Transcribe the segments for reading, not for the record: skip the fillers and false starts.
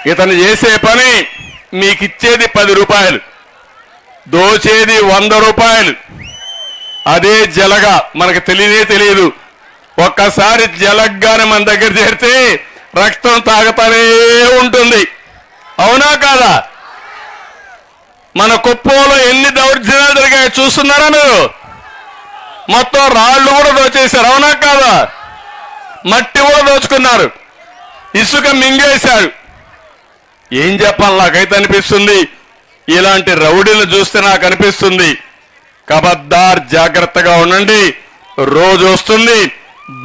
ఇతను చేసే పని మీకు ఇచ్చేది 10 రూపాయలు, దోచేది 100 రూపాయలు. అదే జలగా మనకు తెలియదు. ఒక్కసారి జలగ్గానే మన దగ్గర చేరితే రక్తం తాగుతానే ఉంటుంది. అవునా కాదా? మన కుప్పంలో ఎన్ని దౌర్జన్యాలు జరిగాయో చూస్తున్నారా మీరు? మొత్తం రాళ్ళు కూడా దోచేశారు. అవునా కాదా? మట్టి కూడా దోచుకున్నారు, ఇసుక మింగేశారు. ఏం చెప్పాలి? నాకైతే అనిపిస్తుంది, ఇలాంటి రౌడీలు చూస్తే నాకు అనిపిస్తుంది, కబద్దార్ జాగ్రత్తగా ఉండండి. రోజు వస్తుంది,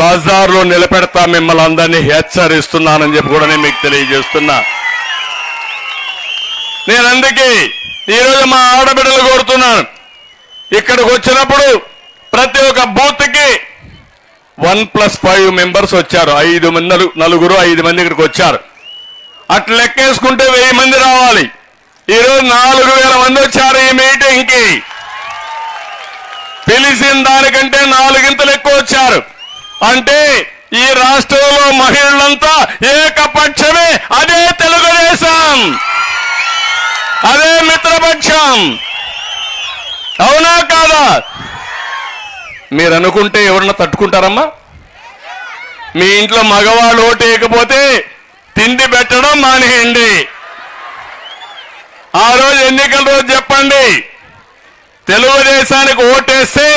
బజార్లో నిలబెడతా, మిమ్మల్ని అందరినీ హెచ్చరిస్తున్నానని చెప్పి కూడా నేను మీకు తెలియజేస్తున్నా. నేను అందుకే ఈరోజు మా ఆడబిడ్డలు కోరుతున్నాను, ఇక్కడికి వచ్చినప్పుడు ప్రతి ఒక్క బూత్కి 1+5 మెంబర్స్ వచ్చారు. 5 మంది, 4, 5 మంది ఇక్కడికి వచ్చారు. అట్లా లెక్కేసుకుంటే 1000 మంది రావాలి. ఈరోజు 4000 మంది వచ్చారు ఈ మీటింగ్కి. పిలిచిన దానికంటే 4 ఇంతలు ఎక్కువ వచ్చారు. అంటే ఈ రాష్ట్రంలో మహిళలంతా ఏకపక్షమే. అదే తెలుగుదేశం, అదే మిత్రపక్షం. అవునా కాదా? మీరు అనుకుంటే ఎవరన్నా తట్టుకుంటారమ్మా? మీ ఇంట్లో మగవాళ్ళు ఓటు వేయకపోతే తిండి పెట్టడం మానేయండి. ఆ రోజు ఎన్నికల రోజు చెప్పండి, తెలుగుదేశానికి ఓటేస్తే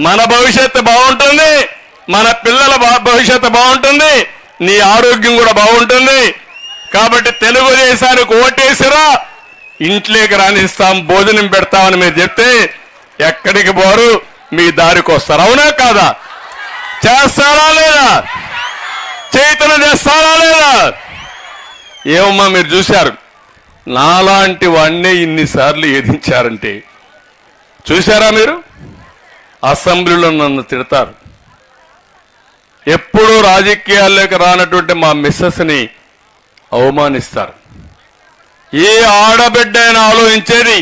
మన భవిష్యత్తు బాగుంటుంది, మన పిల్లల భవిష్యత్తు బాగుంటుంది, నీ ఆరోగ్యం కూడా బాగుంటుంది. కాబట్టి తెలుగుదేశానికి ఓటేసిరా, ఇంట్లోకి రానిస్తాం, భోజనం పెడతామని మీరు చెప్తే ఎక్కడికి పోరు, మీ దారికి వస్తారు. అవునా కాదా? చేస్తారా లేదా? చైతన్యం చేస్తారా లేదా? ఏమమ్మా మీరు చూశారు, నాలాంటి వాడినే ఇన్నిసార్లు ఎదించారంటే చూశారా మీరు? అసెంబ్లీలో నన్ను తిడతారు. ఎప్పుడూ రాజకీయాల్లోకి రానటువంటి మా మిస్సెస్ని అవమానిస్తారు. ఏ ఆడబిడ్డ అయినా ఆలోచించేది